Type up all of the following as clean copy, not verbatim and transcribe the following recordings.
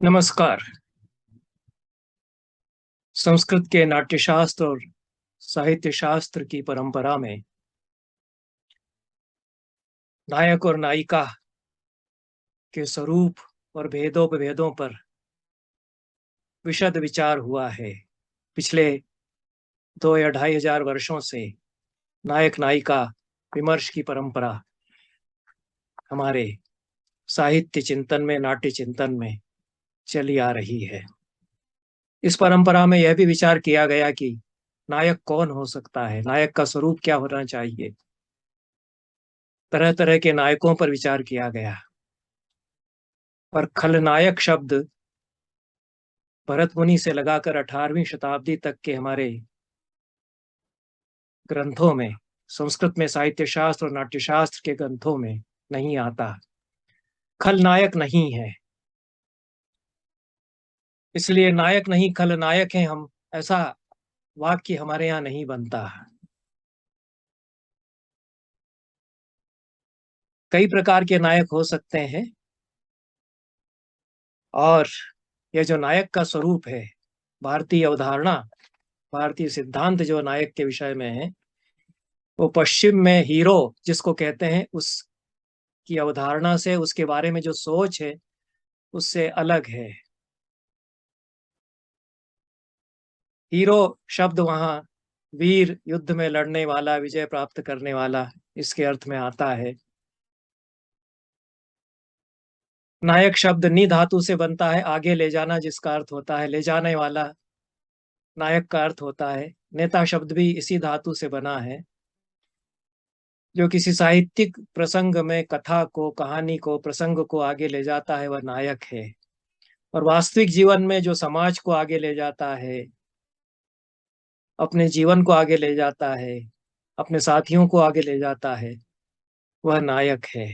नमस्कार। संस्कृत के नाट्यशास्त्र और साहित्य शास्त्र की परंपरा में नायक और नायिका के स्वरूप और भेदों पर विशद विचार हुआ है। पिछले 2 या 2,500 वर्षों से नायक नायिका विमर्श की परंपरा हमारे साहित्य चिंतन में, नाट्य चिंतन में चली आ रही है। इस परंपरा में यह भी विचार किया गया कि नायक कौन हो सकता है, नायक का स्वरूप क्या होना चाहिए। तरह तरह के नायकों पर विचार किया गया। पर खलनायक शब्द भरत मुनि से लगाकर 18वीं शताब्दी तक के हमारे ग्रंथों में, संस्कृत में साहित्य शास्त्र और नाट्यशास्त्र के ग्रंथों में नहीं आता। खलनायक नहीं है, इसलिए नायक नहीं खलनायक है हम, ऐसा वाक्य हमारे यहाँ नहीं बनता। कई प्रकार के नायक हो सकते हैं और यह जो नायक का स्वरूप है, भारतीय अवधारणा, भारतीय सिद्धांत जो नायक के विषय में है, वो पश्चिम में हीरो जिसको कहते हैं उसकी अवधारणा से, उसके बारे में जो सोच है उससे अलग है। हीरो शब्द वहाँ वीर, युद्ध में लड़ने वाला, विजय प्राप्त करने वाला, इसके अर्थ में आता है। नायक शब्द नि धातु से बनता है, आगे ले जाना, जिसका अर्थ होता है ले जाने वाला, नायक का अर्थ होता है। नेता शब्द भी इसी धातु से बना है, जो किसी साहित्यिक प्रसंग में कथा को, कहानी को, प्रसंग को आगे ले जाता है, वह नायक है। और वास्तविक जीवन में जो समाज को आगे ले जाता है, अपने जीवन को आगे ले जाता है, अपने साथियों को आगे ले जाता है, वह नायक है।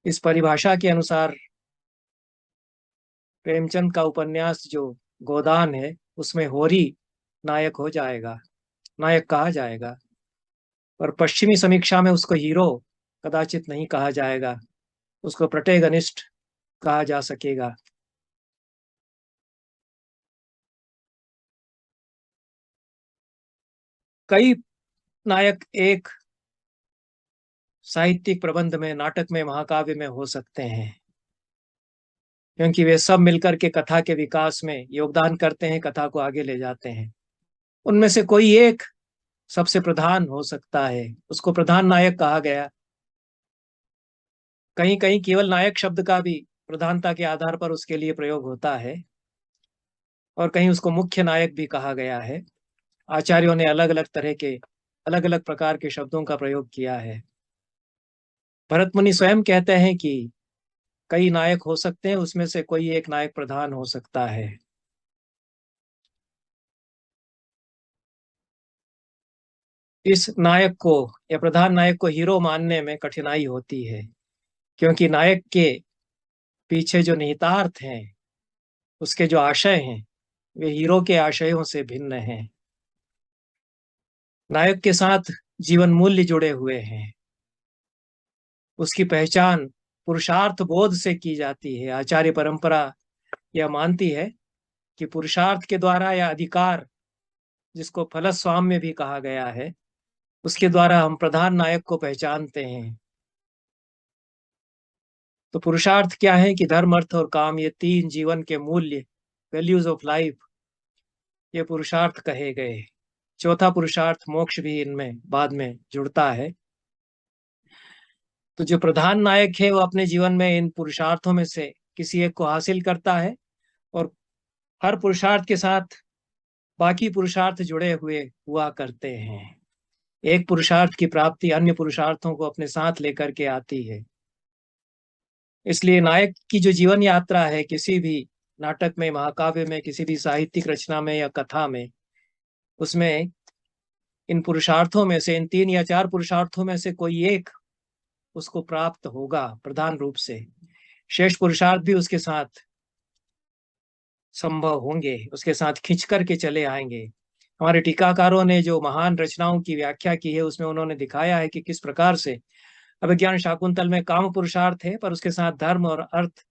इस परिभाषा के अनुसार प्रेमचंद का उपन्यास जो गोदान है, उसमें होरी नायक हो जाएगा, नायक कहा जाएगा। और पश्चिमी समीक्षा में उसको हीरो कदाचित नहीं कहा जाएगा, उसको प्रोटैगनिस्ट कहा जा सकेगा। कई नायक एक साहित्यिक प्रबंध में, नाटक में, महाकाव्य में हो सकते हैं, क्योंकि वे सब मिलकर के कथा के विकास में योगदान करते हैं, कथा को आगे ले जाते हैं। उनमें से कोई एक सबसे प्रधान हो सकता है, उसको प्रधान नायक कहा गया। कहीं कहीं केवल नायक शब्द का भी प्रधानता के आधार पर उसके लिए प्रयोग होता है, और कहीं उसको मुख्य नायक भी कहा गया है। आचार्यों ने अलग अलग तरह के, अलग अलग प्रकार के शब्दों का प्रयोग किया है। भरत मुनि स्वयं कहते हैं कि कई नायक हो सकते हैं, उसमें से कोई एक नायक प्रधान हो सकता है। इस नायक को या प्रधान नायक को हीरो मानने में कठिनाई होती है, क्योंकि नायक के पीछे जो निहितार्थ हैं, उसके जो आशय हैं, वे हीरो के आशयों से भिन्न हैं। नायक के साथ जीवन मूल्य जुड़े हुए हैं, उसकी पहचान पुरुषार्थ बोध से की जाती है। आचार्य परंपरा यह मानती है कि पुरुषार्थ के द्वारा या अधिकार, जिसको फलस्वाम्य भी कहा गया है, उसके द्वारा हम प्रधान नायक को पहचानते हैं। तो पुरुषार्थ क्या है कि धर्म, अर्थ और काम, ये 3 जीवन के मूल्य, वैल्यूज ऑफ लाइफ, ये पुरुषार्थ कहे गए। चौथा पुरुषार्थ मोक्ष भी इनमें बाद में जुड़ता है। तो जो प्रधान नायक है वो अपने जीवन में इन पुरुषार्थों में से किसी एक को हासिल करता है, और हर पुरुषार्थ के साथ बाकी पुरुषार्थ जुड़े हुए हुआ करते हैं। एक पुरुषार्थ की प्राप्ति अन्य पुरुषार्थों को अपने साथ लेकर के आती है। इसलिए नायक की जो जीवन यात्रा है, किसी भी नाटक में, महाकाव्य में, किसी भी साहित्यिक रचना में या कथा में, उसमें इन पुरुषार्थों में से, इन 3 या 4 पुरुषार्थों में से कोई एक उसको प्राप्त होगा प्रधान रूप से। शेष पुरुषार्थ भी उसके साथ संभव होंगे, उसके साथ खींच करके चले आएंगे। हमारे टीकाकारों ने जो महान रचनाओं की व्याख्या की है, उसमें उन्होंने दिखाया है कि किस प्रकार से अभिज्ञान शाकुंतल में काम पुरुषार्थ है, पर उसके साथ धर्म और अर्थ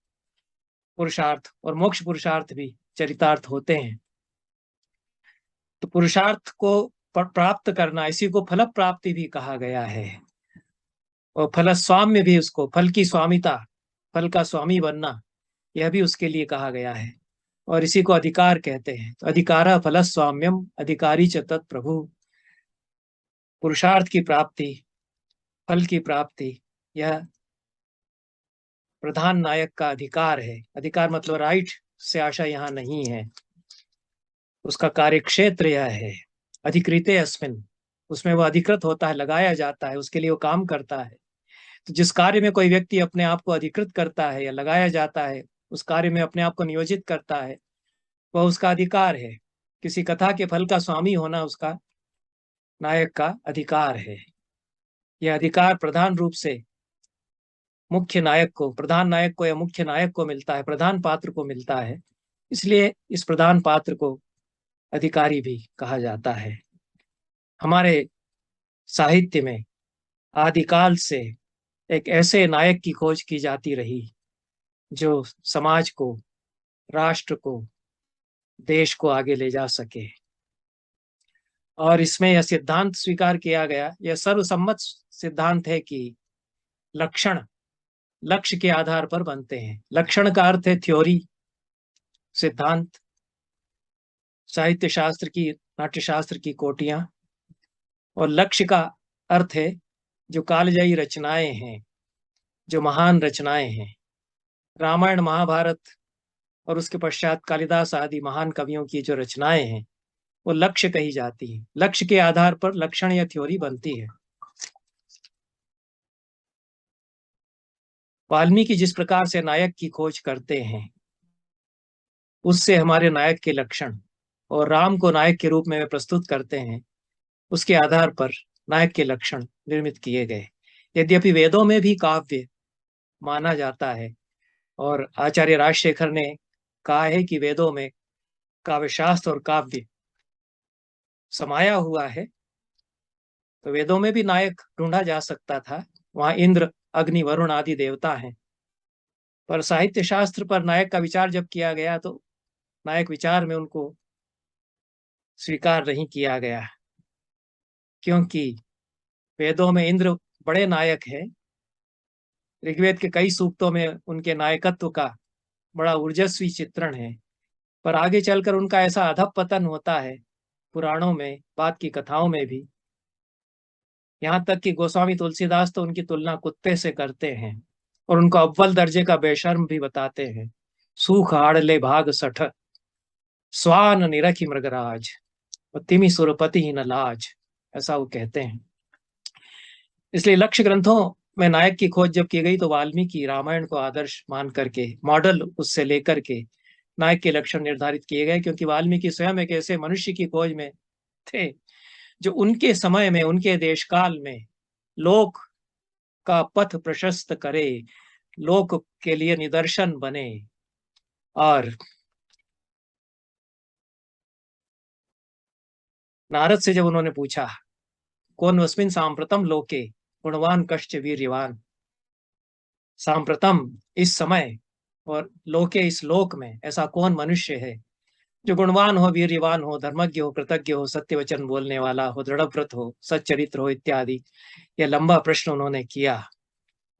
पुरुषार्थ और मोक्ष पुरुषार्थ भी चरितार्थ होते हैं। तो पुरुषार्थ को प्राप्त करना, इसी को फल प्राप्ति भी कहा गया है। और फल स्वाम्य भी, उसको फल की स्वामिता, फल का स्वामी बनना, यह भी उसके लिए कहा गया है। और इसी को अधिकार कहते हैं। तो अधिकार फल स्वाम्यम अधिकारी च तत्प्रभु। पुरुषार्थ की प्राप्ति, फल की प्राप्ति, यह प्रधान नायक का अधिकार है। अधिकार मतलब राइट से आशा यहाँ नहीं है, उसका कार्यक्षेत्र यह है। अधिकृते अस्मिन, उसमें वह अधिकृत होता है, लगाया जाता है, उसके लिए वो काम करता है। तो जिस कार्य में कोई व्यक्ति अपने आप को अधिकृत करता है या लगाया जाता है, उस कार्य में अपने आप को नियोजित करता है, वह उसका अधिकार है। किसी कथा के फल का स्वामी होना उसका नायक का अधिकार है। यह अधिकार प्रधान रूप से मुख्य नायक को, प्रधान नायक को या मुख्य नायक को मिलता है, प्रधान पात्र को मिलता है। इसलिए इस प्रधान पात्र को अधिकारी भी कहा जाता है। हमारे साहित्य में आदिकाल से एक ऐसे नायक की खोज की जाती रही जो समाज को, राष्ट्र को, देश को आगे ले जा सके। और इसमें यह सिद्धांत स्वीकार किया गया, यह सर्वसम्मत सिद्धांत है कि लक्षण लक्ष्य के आधार पर बनते हैं। लक्षण का अर्थ है थ्योरी, सिद्धांत, साहित्य शास्त्र की, नाट्यशास्त्र की कोटियां। और लक्ष्य का अर्थ है जो कालजयी रचनाएं हैं, जो महान रचनाएं हैं। रामायण, महाभारत और उसके पश्चात कालिदास आदि महान कवियों की जो रचनाएं हैं, वो लक्ष्य कही जाती है। लक्ष्य के आधार पर लक्षण या थ्योरी बनती है। वाल्मीकि जिस प्रकार से नायक की खोज करते हैं, उससे हमारे नायक के लक्षण, और राम को नायक के रूप में वे प्रस्तुत करते हैं, उसके आधार पर नायक के लक्षण निर्मित किए गए। यद्यपि वेदों में भी काव्य माना जाता है, और आचार्य राजशेखर ने कहा है कि वेदों में काव्यशास्त्र और काव्य समाया हुआ है। तो वेदों में भी नायक ढूंढा जा सकता था, वहां इंद्र, अग्नि, वरुण आदि देवता हैं। पर साहित्य शास्त्र पर नायक का विचार जब किया गया, तो नायक विचार में उनको स्वीकार नहीं किया गया, क्योंकि वेदों में इंद्र बड़े नायक है। ऋग्वेद के कई सूक्तों में उनके नायकत्व का बड़ा ऊर्जस्वी चित्रण है। पर आगे चलकर उनका ऐसा अधःपतन होता है, पुराणों में, बाद की कथाओं में भी। यहाँ तक कि गोस्वामी तुलसीदास तो उनकी तुलना कुत्ते से करते हैं, और उनको अव्वल दर्जे का बेशर्म भी बताते हैं। सूख आड़ले भाग सठ, स्वान निरखी मृगराज, और तिमि सुरपति ही न लाज, ऐसा वो कहते हैं। इसलिए लक्ष्य ग्रंथों में नायक की खोज जब की गई, तो वाल्मीकि रामायण को आदर्श मान करके, मॉडल उससे लेकर के नायक के लक्षण निर्धारित किए गए। क्योंकि वाल्मीकि स्वयं एक ऐसे मनुष्य की खोज में थे जो उनके समय में, उनके देशकाल में लोक का पथ प्रशस्त करे, लोक के लिए निदर्शन बने। और नारद से जब उन्होंने पूछा, कौन अस्मिन् सांप्रतम लोके गुणवान कश्च वीर्यवान, सांप्रतम इस समय, और लोके इस लोक में ऐसा कौन मनुष्य है जो गुणवान हो, वीर्यवान हो, धर्मज्ञ हो, कृतज्ञ हो, सत्य वचन बोलने वाला हो, दृढ़व्रत हो, सच्चरित्र हो, इत्यादि। यह लंबा प्रश्न उन्होंने किया,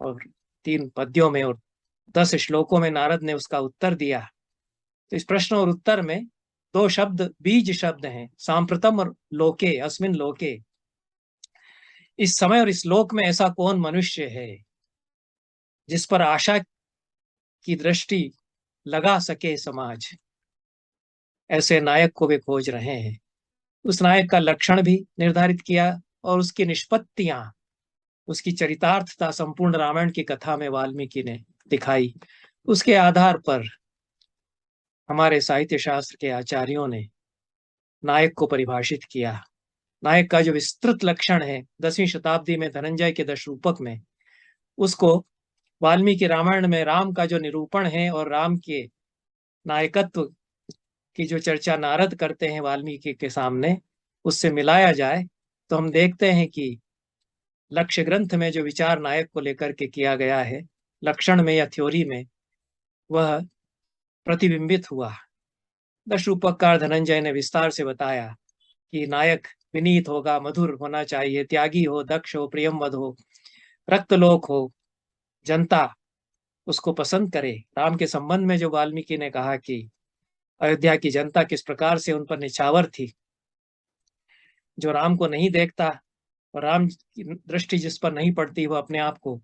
और 3 पद्यों में और 10 श्लोकों में नारद ने उसका उत्तर दिया। तो इस प्रश्न और उत्तर में 2 शब्द, बीज शब्द हैं, सांप्रतम और लोके, अस्मिन लोके। इस समय और इस लोक में ऐसा कौन मनुष्य है जिस पर आशा की दृष्टि लगा सके समाज। ऐसे नायक को वे खोज रहे हैं। उस नायक का लक्षण भी निर्धारित किया, और उसकी निष्पत्तियां, उसकी चरितार्थता संपूर्ण रामायण की कथा में वाल्मीकि ने दिखाई। उसके आधार पर हमारे साहित्य शास्त्र के आचार्यों ने नायक को परिभाषित किया। नायक का जो विस्तृत लक्षण है 10वीं शताब्दी में धनंजय के दशरूपक में, उसको वाल्मीकि रामायण में राम का जो निरूपण है और राम के नायकत्व की जो चर्चा नारद करते हैं वाल्मीकि के सामने, उससे मिलाया जाए, तो हम देखते हैं कि लक्ष्य ग्रंथ में जो विचार नायक को लेकर के किया गया है, लक्षण में या थ्योरी में, वह प्रतिबिंबित हुआ। दशरूपकार धनंजय ने विस्तार से बताया कि नायक विनीत होगा, मधुर होना चाहिए, त्यागी हो, दक्ष हो, प्रियमवद हो, रक्तलोक हो, जनता उसको पसंद करे। राम के संबंध में जो वाल्मीकि ने कहा कि अयोध्या की जनता किस प्रकार से उन पर निछावर थी, जो राम को नहीं देखता और राम की दृष्टि जिस पर नहीं पड़ती, वो अपने आप को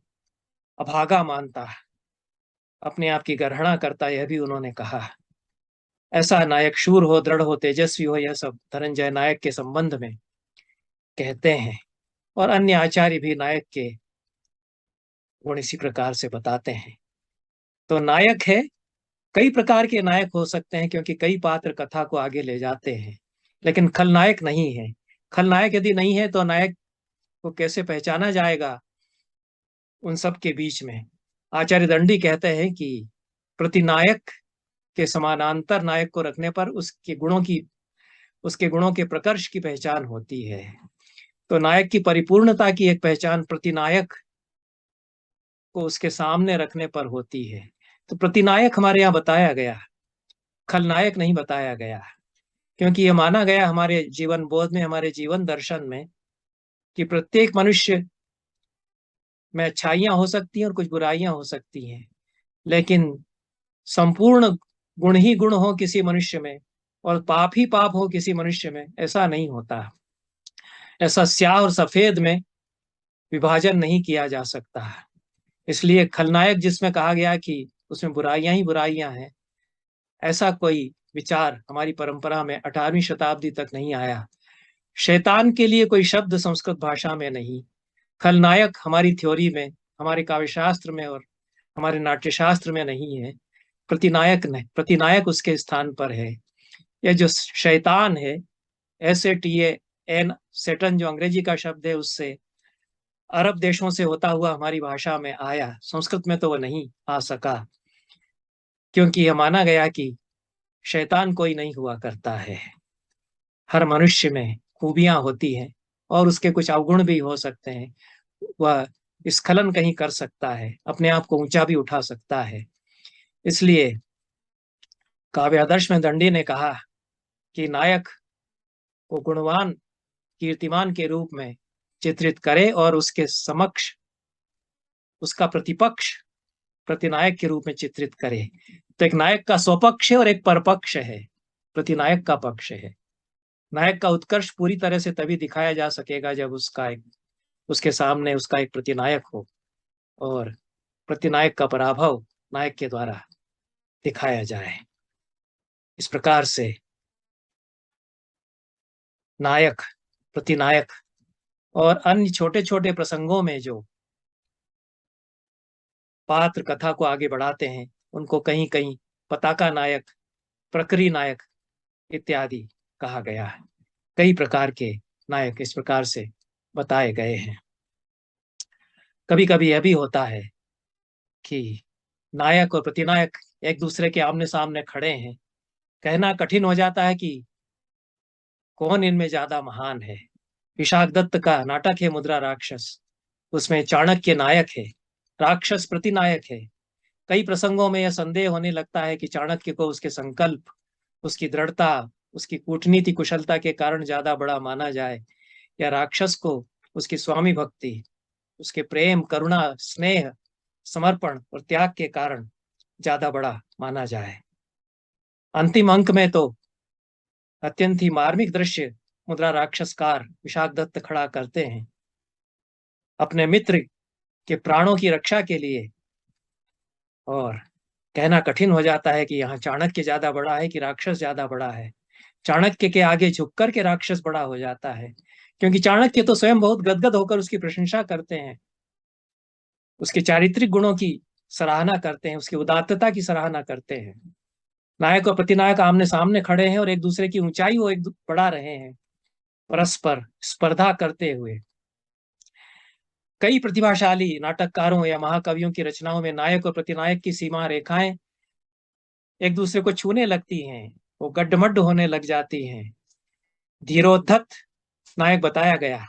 अभागा मानता, अपने आप की गर्हणा करता, यह भी उन्होंने कहा। ऐसा नायक शूर हो, दृढ़ हो, तेजस्वी हो, यह सब धनंजय नायक के संबंध में कहते हैं। और अन्य आचार्य भी नायक के गुण इसी प्रकार से बताते हैं। तो नायक है, कई प्रकार के नायक हो सकते हैं, क्योंकि कई पात्र कथा को आगे ले जाते हैं, लेकिन खलनायक नहीं है। खलनायक यदि नहीं है तो नायक को कैसे पहचाना जाएगा उन सब के बीच में? आचार्य दंडी कहते हैं कि प्रतिनायक के समानांतर नायक को रखने पर उसके गुणों के प्रकर्ष की पहचान होती है। तो नायक की परिपूर्णता की एक पहचान प्रतिनायक को उसके सामने रखने पर होती है। तो प्रतिनायक हमारे यहाँ बताया गया, खलनायक नहीं बताया गया, क्योंकि ये माना गया हमारे जीवन बोध में, हमारे जीवन दर्शन में, कि प्रत्येक मनुष्य में अच्छाइयां हो सकती हैं और कुछ बुराइयां हो सकती हैं, लेकिन संपूर्ण गुण ही गुण हो किसी मनुष्य में और पाप ही पाप हो किसी मनुष्य में, ऐसा नहीं होता। ऐसा स्याह और सफेद में विभाजन नहीं किया जा सकता। इसलिए खलनायक जिसमें कहा गया कि उसमें बुराइयां ही बुराइयां हैं, ऐसा कोई विचार हमारी परंपरा में 18वीं शताब्दी तक नहीं आया। शैतान के लिए कोई शब्द संस्कृत भाषा में नहीं। खलनायक हमारी थ्योरी में, हमारे काव्यशास्त्र में और हमारे नाट्यशास्त्र में नहीं है। प्रतिनायक उसके स्थान पर है। यह जो शैतान है, SATAN, सेटन जो अंग्रेजी का शब्द है, उससे अरब देशों से होता हुआ हमारी भाषा में आया, संस्कृत में तो वह नहीं आ सका, क्योंकि यह माना गया कि शैतान कोई नहीं हुआ करता है। हर मनुष्य में खूबियां होती हैं और उसके कुछ अवगुण भी हो सकते हैं। वह स्खलन कहीं कर सकता है, अपने आप को ऊंचा भी उठा सकता है। इसलिए काव्य आदर्श में दंडी ने कहा कि नायक को गुणवान, कीर्तिमान के रूप में चित्रित करे और उसके समक्ष उसका प्रतिपक्ष प्रतिनायक के रूप में चित्रित करे। तो एक नायक का स्वपक्ष है और एक परपक्ष है, प्रतिनायक का पक्ष है। नायक का उत्कर्ष पूरी तरह से तभी दिखाया जा सकेगा जब उसके सामने उसका एक प्रतिनायक हो और प्रतिनायक का पराभव नायक के द्वारा दिखाया जाए। इस प्रकार से नायक, प्रतिनायक और अन्य छोटे छोटे प्रसंगों में जो पात्र कथा को आगे बढ़ाते हैं, उनको कहीं कहीं पताका नायक, प्रकृति नायक इत्यादि कहा गया है। कई प्रकार के नायक इस प्रकार से बताए गए हैं। कभी कभी यह भी होता है कि नायक और प्रतिनायक एक दूसरे के आमने सामने खड़े हैं, कहना कठिन हो जाता है कि कौन इनमें ज्यादा महान है। विशाख दत्त का नाटक है मुद्रा राक्षस, उसमें चाणक्य नायक है, राक्षस प्रतिनायक है। कई प्रसंगों में यह संदेह होने लगता है कि चाणक्य को उसके संकल्प, उसकी दृढ़ता, उसकी कूटनीति कुशलता के कारण ज्यादा बड़ा माना जाए, या राक्षस को उसकी स्वामी भक्ति, उसके प्रेम, करुणा, स्नेह, समर्पण और त्याग के कारण ज्यादा बड़ा माना जाए। अंतिम अंक में तो अत्यंत ही मार्मिक दृश्य मुद्रा राक्षसकार विशाख दत्त खड़ा करते हैं अपने मित्र के प्राणों की रक्षा के लिए, और कहना कठिन हो जाता है कि यहाँ चाणक्य ज्यादा बड़ा है कि राक्षस ज्यादा बड़ा है। चाणक्य के आगे झुककर के राक्षस बड़ा हो जाता है, क्योंकि चाणक्य तो स्वयं बहुत गदगद होकर उसकी प्रशंसा करते हैं, उसके चारित्रिक गुणों की सराहना करते हैं, उसकी उदात्तता की सराहना करते हैं। नायक और प्रतिनायक आमने सामने खड़े हैं और एक दूसरे की ऊंचाई वो एक बढ़ा रहे हैं, परस्पर स्पर्धा करते हुए। कई प्रतिभाशाली नाटककारों या महाकवियों की रचनाओं में नायक और प्रतिनायक की सीमा रेखाएं एक दूसरे को छूने लगती हैं, वो गड्ढमड्ढ होने लग जाती हैं। धीरोद्धत नायक बताया गया,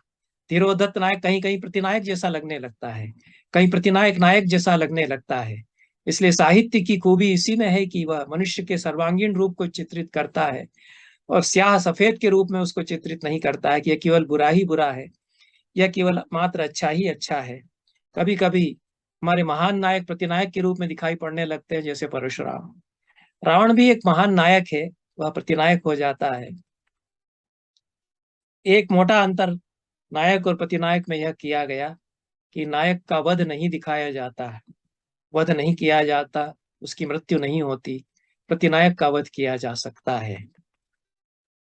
धीरोद्धत नायक कहीं कहीं प्रतिनायक जैसा लगने लगता है, कहीं प्रतिनायक नायक जैसा लगने लगता है। इसलिए साहित्य की खूबी इसी में है कि वह मनुष्य के सर्वांगीण रूप को चित्रित करता है और स्याह सफेद के रूप में उसको चित्रित नहीं करता है कि यह केवल बुरा ही बुरा है या केवल मात्र अच्छा ही अच्छा है। कभी कभी हमारे महान नायक प्रतिनायक के रूप में दिखाई पड़ने लगते हैं, जैसे परशुराम। रावण भी एक महान नायक है, वह प्रतिनायक हो जाता है। एक मोटा अंतर नायक और प्रतिनायक में यह किया गया कि नायक का वध नहीं दिखाया जाता है, वध नहीं किया जाता, उसकी मृत्यु नहीं होती। प्रतिनायक का वध किया जा सकता है।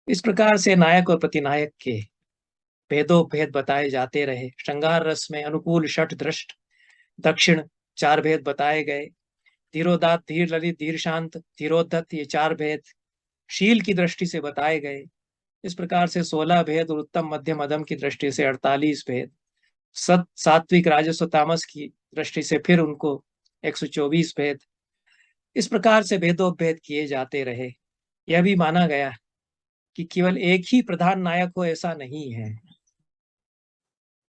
इस प्रकार से नायक और प्रतिनायक के भेदों भेद बताए जाते रहे। श्रृंगार रस में अनुकूल, शठ, दृष्ट, दक्षिण, चार भेद बताए गए। धीरोदात्त, धीर ललित, धीर शांत, धीरोद्धत, ये चार भेद शील की दृष्टि से बताए गए। इस प्रकार से 16 भेद और उत्तम मध्यम अधम की दृष्टि से 48 भेद, सत सात्विक राजस्व तामस की दृष्टि से फिर उनको 124 भेद। इस प्रकार से भेदोपभेद किए जाते रहे। यह भी माना गया कि केवल एक ही प्रधान नायक हो, ऐसा नहीं है।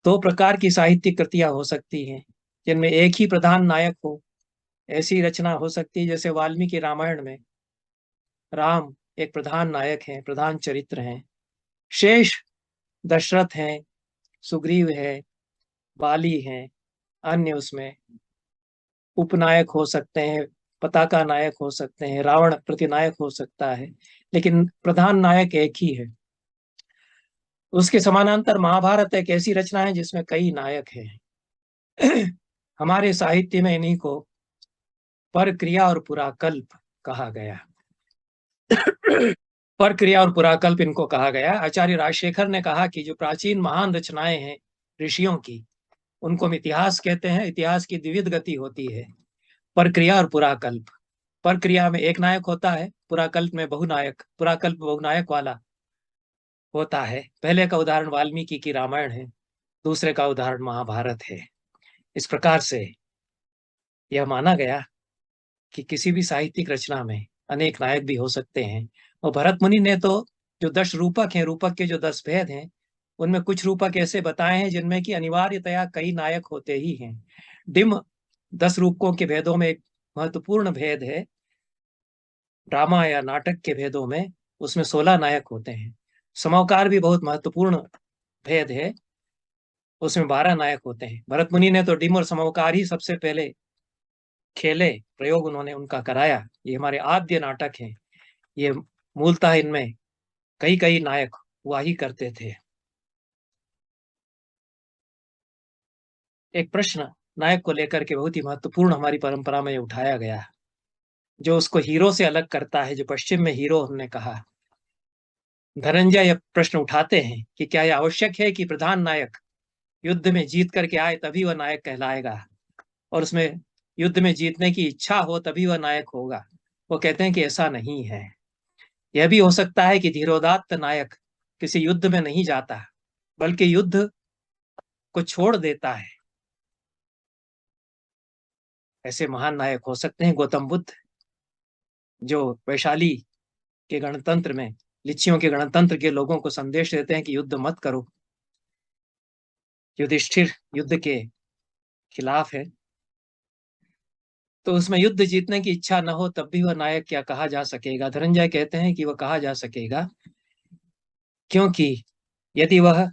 दो प्रकार की साहित्यिक कृतियां हो सकती हैं जिनमें एक ही प्रधान नायक हो। ऐसी रचना हो सकती है जैसे वाल्मीकि रामायण में राम एक प्रधान नायक हैं, प्रधान चरित्र हैं। शेष दशरथ हैं, सुग्रीव है, बाली हैं, अन्य उसमें उपनायक हो सकते हैं, पताका नायक हो सकते हैं, रावण प्रतिनायक हो सकता है, लेकिन प्रधान नायक एक ही है। उसके समानांतर महाभारत एक ऐसी रचना है जिसमें कई नायक हैं। हमारे साहित्य में इन्हीं को पर क्रिया और पुराकल्प कहा गया। पर क्रिया और पुराकल्प इनको कहा गया। आचार्य राजशेखर ने कहा कि जो प्राचीन महान रचनाएं हैं ऋषियों की, उनको हम इतिहास कहते हैं। इतिहास की द्विविध गति होती है, प्रक्रिया और पुराकल्प। प्रक्रिया में एक नायक होता है, पुराकल्प में बहुनायक, पुराकल्प बहुनायक वाला होता है। पहले का उदाहरण वाल्मीकि की रामायण है, दूसरे का उदाहरण महाभारत है। इस प्रकार से यह माना गया कि किसी भी साहित्यिक रचना में अनेक नायक भी हो सकते हैं। और भरत मुनि ने तो जो 10 रूपक हैं, रूपक के जो 10 भेद हैं, उनमें कुछ रूपक ऐसे बताए हैं जिनमें कि अनिवार्यतया कई नायक होते ही हैं। डिम 10 रूपकों के भेदों में एक महत्वपूर्ण भेद है। ड्रामा या नाटक के भेदों में उसमें 16 नायक होते हैं। समौकार भी बहुत महत्वपूर्ण भेद है, उसमें 12 नायक होते हैं। भरत मुनि ने तो डिम और समौकार ही सबसे पहले खेले, प्रयोग उन्होंने उनका कराया। ये हमारे आद्य नाटक हैं। ये मूलतः इनमें कई कई नायक हुआ ही करते थे। एक प्रश्न नायक को लेकर के बहुत ही महत्वपूर्ण हमारी परंपरा में उठाया गया, जो उसको हीरो से अलग करता है, जो पश्चिम में हीरो हमने कहा। धनंजय यह प्रश्न उठाते हैं कि क्या यह आवश्यक है कि प्रधान नायक युद्ध में जीत करके आए तभी वह नायक कहलाएगा, और उसमें युद्ध में जीतने की इच्छा हो तभी वह नायक होगा। वो कहते हैं कि ऐसा नहीं है। यह भी हो सकता है कि धीरोदात्त नायक किसी युद्ध में नहीं जाता, बल्कि युद्ध को छोड़ देता है। ऐसे महान नायक हो सकते हैं गौतम बुद्ध, जो वैशाली के गणतंत्र में, लिच्चियों के गणतंत्र के लोगों को संदेश देते हैं कि युद्ध मत करो। युधिष्ठिर युद्ध के खिलाफ है, तो उसमें युद्ध जीतने की इच्छा न हो तब भी वह नायक क्या कहा जा सकेगा? धनंजय कहते हैं कि वह कहा जा सकेगा, क्योंकि यदि वह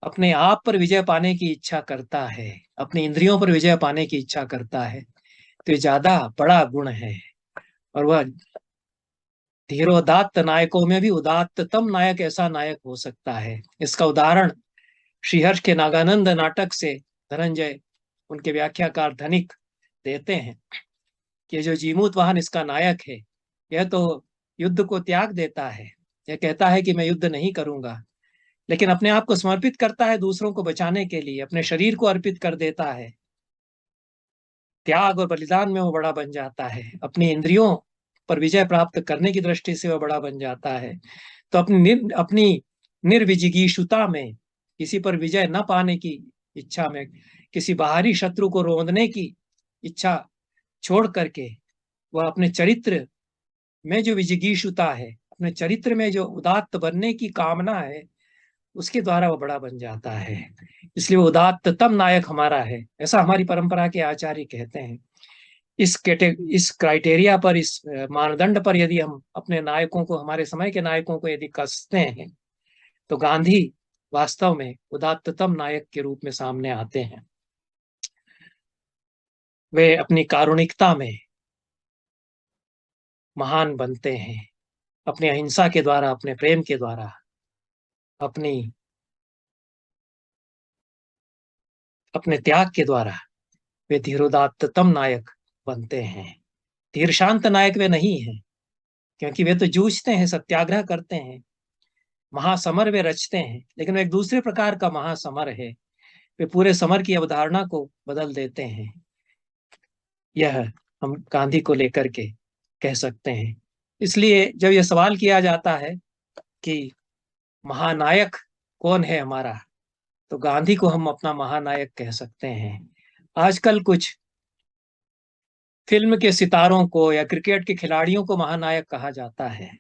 अपने आप पर विजय पाने की इच्छा करता है, अपनी इंद्रियों पर विजय पाने की इच्छा करता है, तो ये ज्यादा बड़ा गुण है। और वह धीरोदात्त नायकों में भी उदात्ततम नायक ऐसा नायक हो सकता है। इसका उदाहरण श्रीहर्ष के नागानंद नाटक से धनंजय, उनके व्याख्याकार धनिक, देते हैं कि जो जीमूत वाहन इसका नायक है, यह तो युद्ध को त्याग देता है। यह कहता है कि मैं युद्ध नहीं करूंगा, लेकिन अपने आप को समर्पित करता है दूसरों को बचाने के लिए, अपने शरीर को अर्पित कर देता है। त्याग और बलिदान में वो बड़ा बन जाता है। अपनी इंद्रियों पर विजय प्राप्त करने की दृष्टि से वह बड़ा बन जाता है। तो अपनी निर्विजिगीषुता में, किसी पर विजय न पाने की इच्छा में, किसी बाहरी शत्रु को रोंदने की इच्छा छोड़ करके, वह अपने चरित्र में जो विजिगीषुता है, अपने चरित्र में जो उदात्त बनने की कामना है, उसके द्वारा वो बड़ा बन जाता है। इसलिए वो उदात्ततम नायक हमारा है, ऐसा हमारी परंपरा के आचार्य कहते हैं। इस क्राइटेरिया पर, इस मानदंड पर यदि हम अपने नायकों को, हमारे समय के नायकों को यदि कसते हैं, तो गांधी वास्तव में उदात्ततम नायक के रूप में सामने आते हैं। वे अपनी कारुणिकता में महान बनते हैं, अपनी अहिंसा के द्वारा, अपने प्रेम के द्वारा, अपने त्याग के द्वारा वे धीरोदात्ततम नायक बनते हैं। धीर शांत नायक वे नहीं हैं, क्योंकि वे तो जूझते हैं, सत्याग्रह करते हैं, महासमर वे रचते हैं, लेकिन वो एक दूसरे प्रकार का महासमर है। वे पूरे समर की अवधारणा को बदल देते हैं। यह हम गांधी को लेकर के कह सकते हैं। इसलिए जब यह सवाल किया जाता है कि महानायक कौन है हमारा, तो गांधी को हम अपना महानायक कह सकते हैं। आजकल कुछ फिल्म के सितारों को या क्रिकेट के खिलाड़ियों को महानायक कहा जाता है।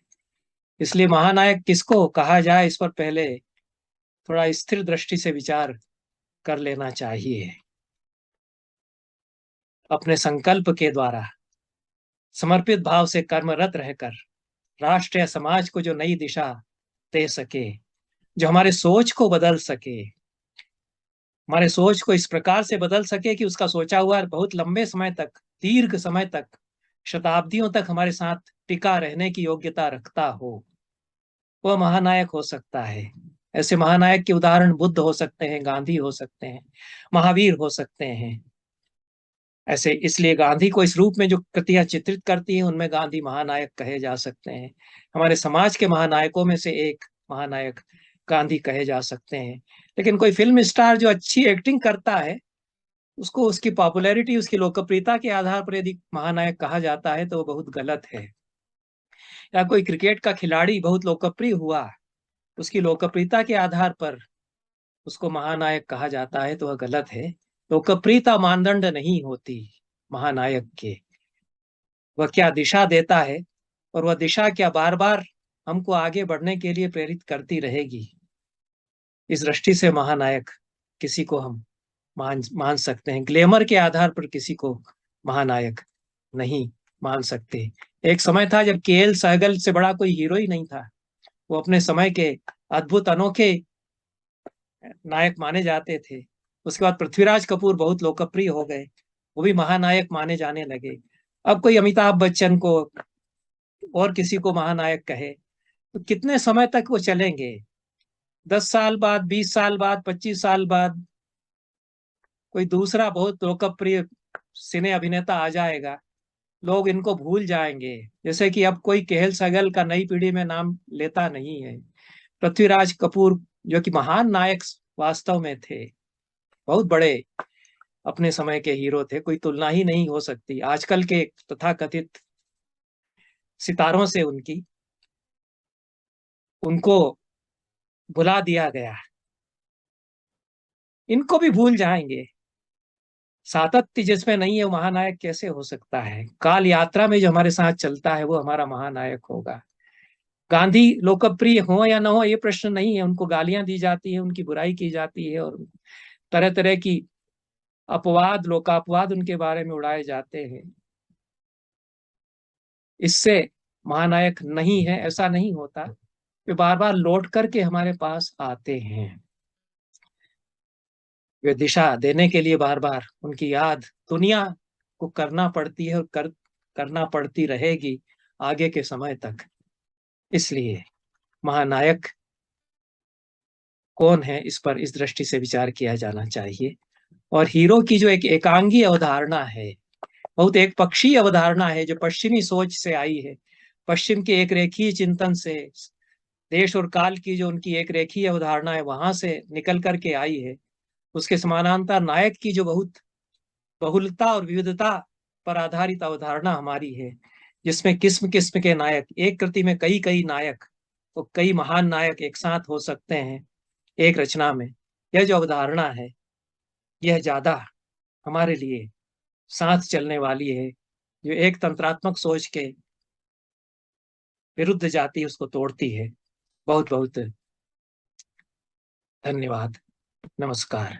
इसलिए महानायक किसको कहा जाए, इस पर पहले थोड़ा स्थिर दृष्टि से विचार कर लेना चाहिए। अपने संकल्प के द्वारा समर्पित भाव से कर्मरत रहकर राष्ट्र या समाज को जो नई दिशा दे सके, जो हमारे सोच को बदल सके, हमारे सोच को इस प्रकार से बदल सके कि उसका सोचा हुआ बहुत लंबे समय तक, दीर्घ समय तक, शताब्दियों तक हमारे साथ टिका रहने की योग्यता रखता हो, वह महानायक हो सकता है। ऐसे महानायक के उदाहरण बुद्ध हो सकते हैं, गांधी हो सकते हैं, महावीर हो सकते हैं। ऐसे इसलिए गांधी को इस रूप में जो कृतियां चित्रित करती हैं, उनमें गांधी महानायक कहे जा सकते हैं। हमारे समाज के महानायकों में से एक महानायक गांधी कहे जा सकते हैं। लेकिन कोई फिल्म स्टार जो अच्छी एक्टिंग करता है, उसको उसकी पॉपुलैरिटी, उसकी लोकप्रियता के आधार पर यदि महानायक कहा जाता है, तो वो बहुत गलत है। या कोई क्रिकेट का खिलाड़ी बहुत लोकप्रिय हुआ, उसकी लोकप्रियता के आधार पर उसको महानायक कहा जाता है, तो वह गलत है। लोकप्रियता मानदंड नहीं होती महानायक के। वह क्या दिशा देता है, और वह दिशा क्या बार बार हमको आगे बढ़ने के लिए प्रेरित करती रहेगी, इस दृष्टि से महानायक किसी को हम मान सकते हैं। ग्लैमर के आधार पर किसी को महानायक नहीं मान सकते। एक समय था जब केएल सहगल से बड़ा कोई हीरो ही नहीं था। वो अपने समय के अद्भुत अनोखे नायक माने जाते थे। उसके बाद पृथ्वीराज कपूर बहुत लोकप्रिय हो गए, वो भी महानायक माने जाने लगे। अब कोई अमिताभ बच्चन को और किसी को महानायक कहे, तो कितने समय तक वो चलेंगे? 10 साल बाद, 20 साल बाद, 25 साल बाद कोई दूसरा बहुत लोकप्रिय सिने अभिनेता आ जाएगा, लोग इनको भूल जाएंगे। जैसे कि अब कोई केएल सहगल का नई पीढ़ी में नाम लेता नहीं है। पृथ्वीराज कपूर जो कि महान नायक वास्तव में थे, बहुत बड़े अपने समय के हीरो थे, कोई तुलना ही नहीं हो सकती आजकल के तथाकथित सितारों से। उनको भुला दिया गया, इनको भी भूल जाएंगे। सातत्य जिसमें नहीं है, वो महानायक कैसे हो सकता है? काल यात्रा में जो हमारे साथ चलता है, वो हमारा महानायक होगा। गांधी लोकप्रिय हो या ना हो, ये प्रश्न नहीं है। उनको गालियां दी जाती है, उनकी बुराई की जाती है, और तरह तरह की अपवाद, लोकापवाद उनके बारे में उड़ाए जाते हैं। इससे महानायक नहीं है ऐसा नहीं होता। वे बार बार लौट करके हमारे पास आते हैं। वे दिशा देने के लिए बार बार उनकी याद दुनिया को करना पड़ती है, और करना पड़ती रहेगी आगे के समय तक। इसलिए महानायक कौन है, इस पर इस दृष्टि से विचार किया जाना चाहिए। और हीरो की जो एक एकांगी अवधारणा है, बहुत एक पक्षीय अवधारणा है, जो पश्चिमी सोच से आई है, पश्चिम के एक रेखीय चिंतन से, देश और काल की जो उनकी एक रेखीय अवधारणा है, वहां से निकल करके आई है। उसके समानांतर नायक की जो बहुत बहुलता और विविधता पर आधारित अवधारणा हमारी है, जिसमें किस्म किस्म के नायक, एक कृति में कई कई नायक और कई महान नायक एक साथ हो सकते हैं एक रचना में। यह जो अवधारणा है, यह ज्यादा हमारे लिए साथ चलने वाली है, जो एक तंत्रात्मक सोच के विरुद्ध जाती है, उसको तोड़ती है। बहुत बहुत धन्यवाद। नमस्कार।